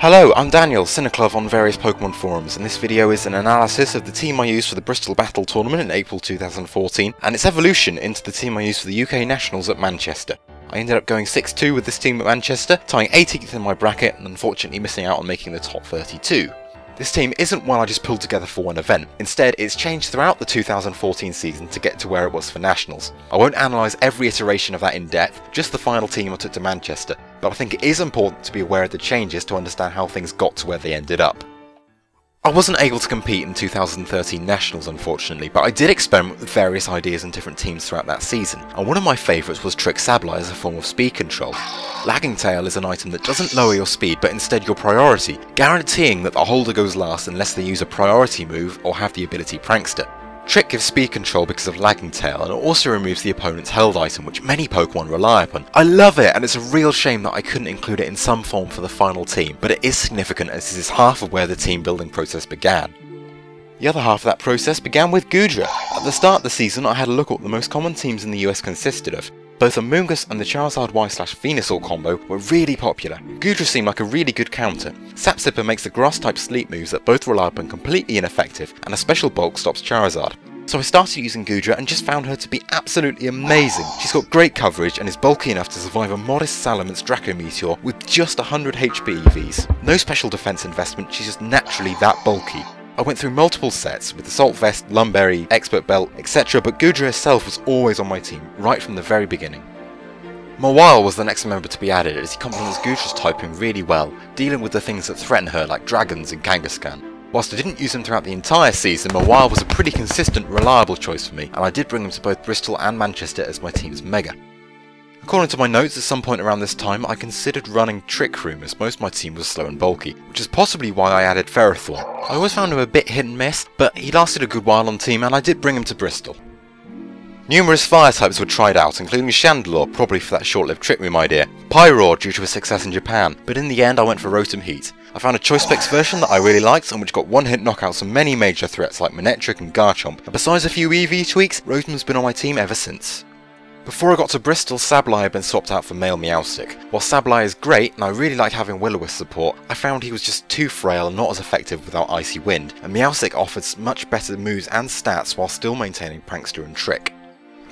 Hello, I'm Daniel, Cineclub on various Pokémon forums, and this video is an analysis of the team I used for the Bristol Battle Tournament in April 2014, and its evolution into the team I used for the UK Nationals at Manchester. I ended up going 6-2 with this team at Manchester, tying 18th in my bracket and unfortunately missing out on making the top 32. This team isn't one I just pulled together for one event. Instead, it's changed throughout the 2014 season to get to where it was for Nationals. I won't analyse every iteration of that in depth, just the final team I took to Manchester, but I think it is important to be aware of the changes to understand how things got to where they ended up. I wasn't able to compete in 2013 Nationals unfortunately, but I did experiment with various ideas and different teams throughout that season, and one of my favourites was Trick Sableye as a form of speed control. Lagging Tail is an item that doesn't lower your speed but instead your priority, guaranteeing that the holder goes last unless they use a priority move or have the ability Prankster. Trick gives speed control because of Lagging Tail, and it also removes the opponent's held item, which many Pokemon rely upon. I love it, and it's a real shame that I couldn't include it in some form for the final team, but it is significant as this is half of where the team building process began. The other half of that process began with Goodra. At the start of the season I had a look at what the most common teams in the US consisted of. Both Amoonguss and the Charizard Y/Venusaur combo were really popular. Goodra seemed like a really good counter. Sapsipper makes the grass type sleep moves that both rely upon completely ineffective, and a special bulk stops Charizard. So I started using Goodra and just found her to be absolutely amazing. She's got great coverage and is bulky enough to survive a modest Salamence Draco Meteor with just 100 HP EVs. No special defense investment, she's just naturally that bulky. I went through multiple sets with Assault Vest, Lumberry, Expert Belt, etc, but Goodra herself was always on my team, right from the very beginning. Mawile was the next member to be added as he complements Goodra's typing really well, dealing with the things that threaten her like dragons and Kangaskhan. Whilst I didn't use him throughout the entire season, Mawile was a pretty consistent, reliable choice for me, and I did bring him to both Bristol and Manchester as my team's Mega. According to my notes, at some point around this time, I considered running Trick Room as most of my team was slow and bulky, which is possibly why I added Ferrothorn. I always found him a bit hit and miss, but he lasted a good while on team and I did bring him to Bristol. Numerous fire types were tried out, including Chandelure, probably for that short-lived Trick Room idea, Pyroar due to his success in Japan, but in the end I went for Rotom-Heat. I found a Choice Specs version that I really liked and which got one-hit knockouts on many major threats like Manectric and Garchomp, and besides a few EV tweaks, Rotom's been on my team ever since. Before I got to Bristol, Sableye had been swapped out for male Meowstic. While Sableye is great, and I really liked having Will-O-Wisp support, I found he was just too frail and not as effective without Icy Wind, and Meowstic offered much better moves and stats while still maintaining Prankster and Trick.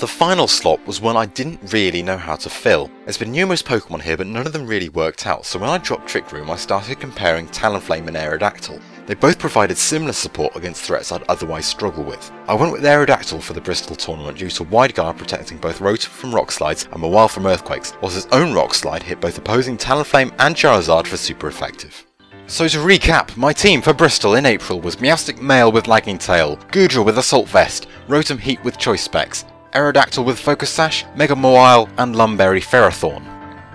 The final slot was one I didn't really know how to fill. There's been numerous Pokemon here but none of them really worked out, so when I dropped Trick Room I started comparing Talonflame and Aerodactyl. They both provided similar support against threats I'd otherwise struggle with. I went with Aerodactyl for the Bristol tournament due to Wide Guard protecting both Rotom from Rock Slides and Mawile from Earthquakes, whilst his own Rock Slide hit both opposing Talonflame and Charizard for super effective. So to recap, my team for Bristol in April was Meowstic Male with Lagging Tail, Goodra with Assault Vest, Rotom-Heat with Choice Specs, Aerodactyl with Focus Sash, Mega Mawile and Lumberry Ferrothorn.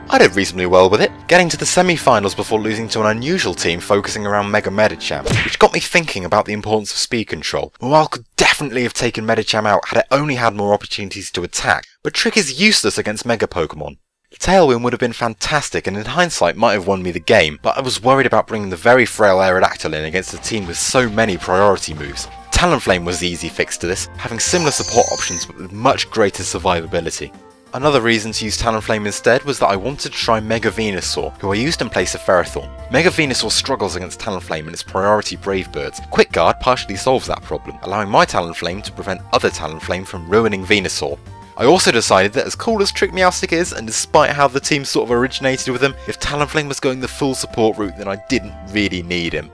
I did reasonably well with it, getting to the semi-finals before losing to an unusual team focusing around Mega Medicham, which got me thinking about the importance of speed control. Mawile could definitely have taken Medicham out had it only had more opportunities to attack, but Trick is useless against Mega Pokemon. Tailwind would have been fantastic and in hindsight might have won me the game, but I was worried about bringing the very frail Aerodactyl in against a team with so many priority moves. Talonflame was the easy fix to this, having similar support options but with much greater survivability. Another reason to use Talonflame instead was that I wanted to try Mega Venusaur, who I used in place of Ferrothorn. Mega Venusaur struggles against Talonflame and its priority Brave Birds. Quick Guard partially solves that problem, allowing my Talonflame to prevent other Talonflame from ruining Venusaur. I also decided that as cool as Trick Meowstic is, and despite how the team sort of originated with him, if Talonflame was going the full support route then I didn't really need him.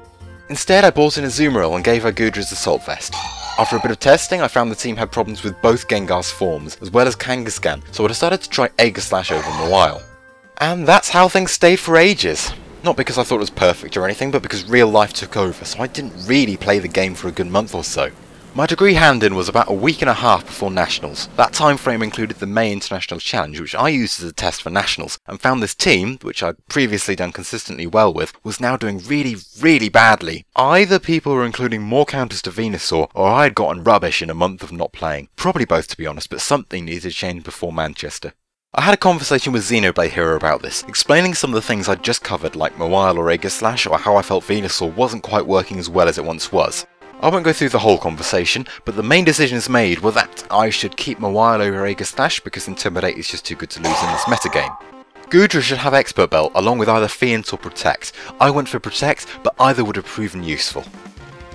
Instead I bought in Azumarill and gave her Goodra's Assault Vest. After a bit of testing I found the team had problems with both Gengar's forms, as well as Kangaskhan, so I decided to try Aegislash over Mawile. And that's how things stayed for ages. Not because I thought it was perfect or anything, but because real life took over, so I didn't really play the game for a good month or so. My degree hand-in was about a week and a half before Nationals. That time frame included the May International Challenge, which I used as a test for Nationals, and found this team, which I'd previously done consistently well with, was now doing really badly. Either people were including more counters to Venusaur, or I had gotten rubbish in a month of not playing. Probably both to be honest, but something needed to change before Manchester. I had a conversation with Xenoblade Hero about this, explaining some of the things I'd just covered like Mawile or Aegislash, or how I felt Venusaur wasn't quite working as well as it once was. I won't go through the whole conversation, but the main decisions made were that I should keep Mawile over Aegislash because Intimidate is just too good to lose in this metagame. Goodra should have Expert Belt along with either Fiend or Protect. I went for Protect, but either would have proven useful.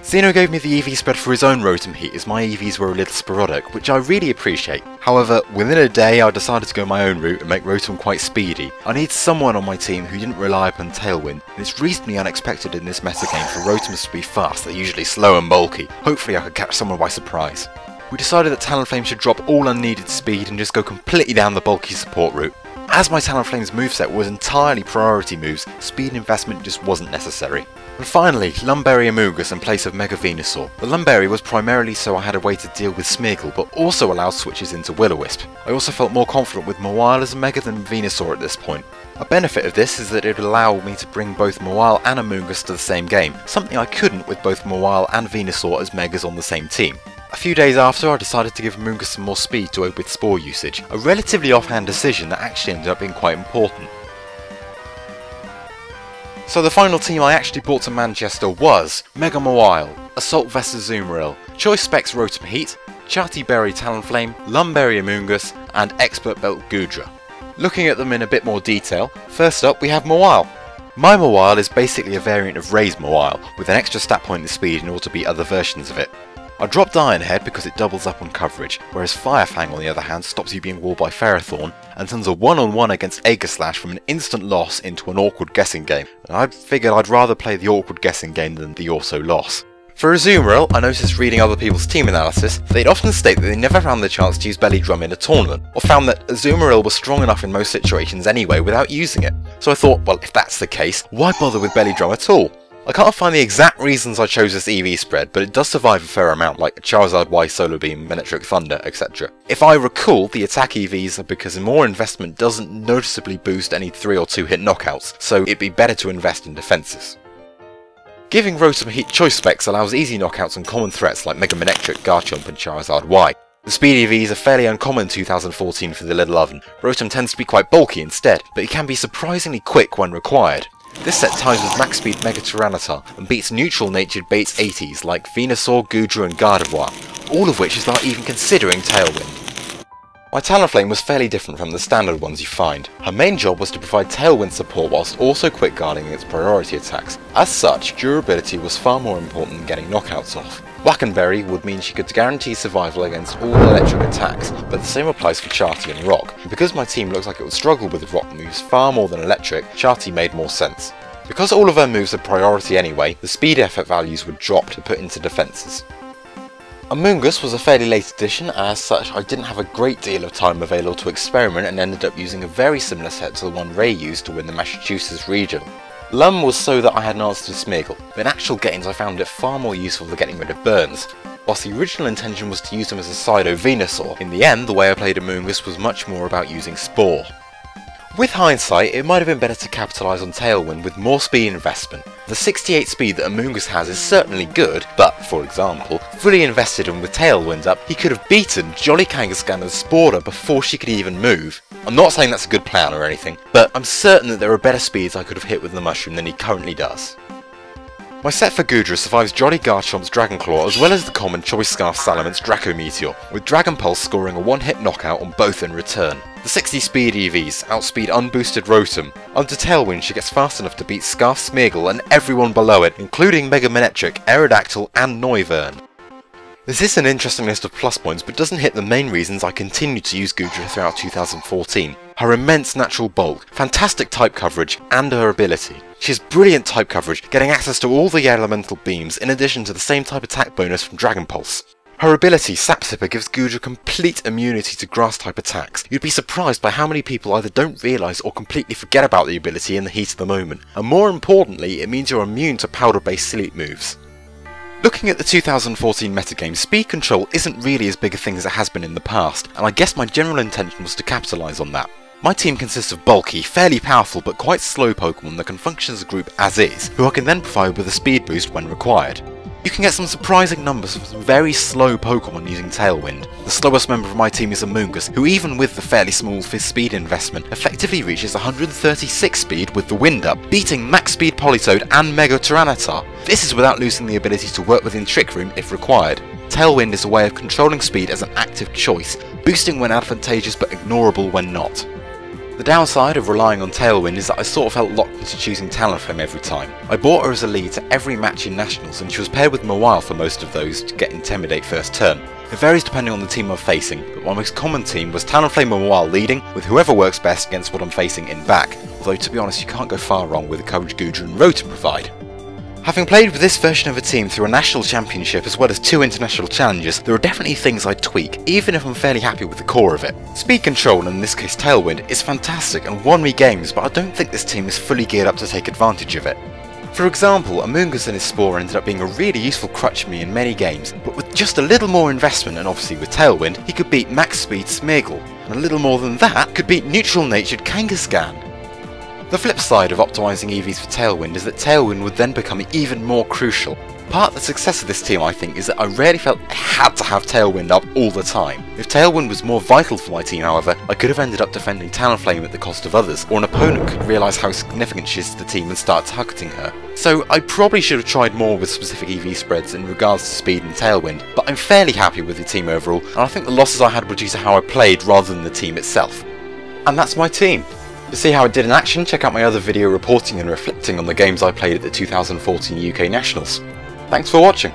Xeno gave me the EV spread for his own Rotom-Heat as my EVs were a little sporadic, which I really appreciate. However, within a day I decided to go my own route and make Rotom quite speedy. I need someone on my team who didn't rely upon Tailwind, and it's reasonably unexpected in this metagame for Rotoms to be fast, they're usually slow and bulky. Hopefully I could catch someone by surprise. We decided that Talonflame should drop all unneeded speed and just go completely down the bulky support route. As my Talonflame's moveset was entirely priority moves, speed investment just wasn't necessary. And finally, Lumberry Amoonguss in place of Mega Venusaur. The Lumberry was primarily so I had a way to deal with Smeargle, but also allowed switches into Will-O-Wisp. I also felt more confident with Mawile as a Mega than Venusaur at this point. A benefit of this is that it would allow me to bring both Mawile and Amoonguss to the same game, something I couldn't with both Mawile and Venusaur as Megas on the same team. A few days after, I decided to give Amoonguss some more speed to aid with Spore usage, a relatively offhand decision that actually ended up being quite important. So the final team I actually brought to Manchester was Mega Mawile, Assault vs Azumarill, Choice Specs Rotom-Heat, Charti Berry Talonflame, Lumberry Amoonguss, and Expert Belt Goodra. Looking at them in a bit more detail, first up we have Mawile. My Mawile is basically a variant of Ray's Mawile, with an extra stat point in speed in order to beat other versions of it. I dropped Iron Head because it doubles up on coverage, whereas Fire Fang on the other hand stops you being walled by Ferrothorn and turns a one-on-one against Aegislash from an instant loss into an awkward guessing game. And I figured I'd rather play the awkward guessing game than the auto loss. For Azumarill, I noticed reading other people's team analysis, they'd often state that they never found the chance to use Belly Drum in a tournament, or found that Azumarill was strong enough in most situations anyway without using it. So I thought, well, if that's the case, why bother with Belly Drum at all? I can't find the exact reasons I chose this EV spread, but it does survive a fair amount, like Charizard Y Solar Beam, Electric Thunder, etc. If I recall, the attack EVs are because more investment doesn't noticeably boost any 3 or 2 hit knockouts, so it'd be better to invest in defences. Giving Rotom-Heat choice specs allows easy knockouts on common threats like Mega Manectric, Garchomp and Charizard Y. The speed EVs are fairly uncommon in 2014 for the Little Oven. Rotom tends to be quite bulky instead, but it can be surprisingly quick when required. This set ties with max speed Mega Tyranitar and beats neutral natured Bates 80s like Venusaur, Goodra and Gardevoir, all of which is not even considering Tailwind. My Talonflame was fairly different from the standard ones you find. Her main job was to provide Tailwind support whilst also quick guarding against priority attacks. As such, durability was far more important than getting knockouts off. Wackenberry would mean she could guarantee survival against all electric attacks, but the same applies for Charti and Rock. And because my team looks like it would struggle with Rock moves far more than electric, Charti made more sense. Because all of her moves are priority anyway, the speed effort values would drop to put into defences. Amoonguss was a fairly late addition, and as such I didn't have a great deal of time available to experiment and ended up using a very similar set to the one Ray used to win the Massachusetts region. Lum was so that I had an answer to Smeargle, but in actual games I found it far more useful for getting rid of burns. Whilst the original intention was to use them as a Psydo Venusaur, in the end the way I played Amoonguss was much more about using Spore. With hindsight, it might have been better to capitalise on Tailwind with more speed investment. The 68 speed that Amoonguss has is certainly good, but, for example, fully invested and with Tailwind up, he could have beaten Jolly Kangaskhan's Sporer before she could even move. I'm not saying that's a good plan or anything, but I'm certain that there are better speeds I could have hit with the Mushroom than he currently does. My set for Goodra survives Jolly Garchomp's Dragon Claw as well as the common Choice Scarf Salament's Draco Meteor, with Dragon Pulse scoring a one-hit knockout on both in return. The 60 speed EVs outspeed unboosted Rotom. Under Tailwind she gets fast enough to beat Scarf Smeargle and everyone below it, including Mega Manectric, Aerodactyl and Noivern. This is an interesting list of plus points, but doesn't hit the main reasons I continued to use Goodra throughout 2014. Her immense natural bulk, fantastic type coverage, and her ability. She has brilliant type coverage, getting access to all the elemental beams in addition to the same type attack bonus from Dragon Pulse. Her ability, Sap Sipper, gives Goodra complete immunity to grass type attacks. You'd be surprised by how many people either don't realise or completely forget about the ability in the heat of the moment, and more importantly, it means you're immune to powder based sleep moves. Looking at the 2014 metagame, speed control isn't really as big a thing as it has been in the past, and I guess my general intention was to capitalise on that. My team consists of bulky, fairly powerful but quite slow Pokemon that can function as a group as is, who I can then provide with a speed boost when required. You can get some surprising numbers of some very slow Pokemon using Tailwind. The slowest member of my team is Amoonguss, who even with the fairly small speed investment, effectively reaches 136 speed with the wind up, beating max speed Politoed and Mega Tyranitar. This is without losing the ability to work within Trick Room if required. Tailwind is a way of controlling speed as an active choice, boosting when advantageous but ignorable when not. The downside of relying on Tailwind is that I sort of felt locked into choosing Talonflame every time. I bought her as a lead to every match in Nationals, and she was paired with Mawile for most of those to get Intimidate first turn. It varies depending on the team I'm facing, but my most common team was Talonflame and Mawile leading, with whoever works best against what I'm facing in back, although to be honest you can't go far wrong with the coverage Gudra and Rotom provide. Having played with this version of a team through a national championship as well as 2 international challenges, there are definitely things I'd tweak, even if I'm fairly happy with the core of it. Speed control, and in this case Tailwind, is fantastic and won me games, but I don't think this team is fully geared up to take advantage of it. For example, Amoonguss and his Spore ended up being a really useful crutch for me in many games, but with just a little more investment and obviously with Tailwind, he could beat max speed Smeargle, and a little more than that could beat neutral natured Kangaskhan. The flip side of optimising EVs for Tailwind is that Tailwind would then become even more crucial. Part of the success of this team, I think, is that I rarely felt I had to have Tailwind up all the time. If Tailwind was more vital for my team, however, I could have ended up defending Talonflame at the cost of others, or an opponent could realise how significant she is to the team and start targeting her. So I probably should have tried more with specific EV spreads in regards to speed and Tailwind, but I'm fairly happy with the team overall, and I think the losses I had were due to how I played rather than the team itself. And that's my team. To see how it did in action, check out my other video reporting and reflecting on the games I played at the 2014 UK Nationals. Thanks for watching.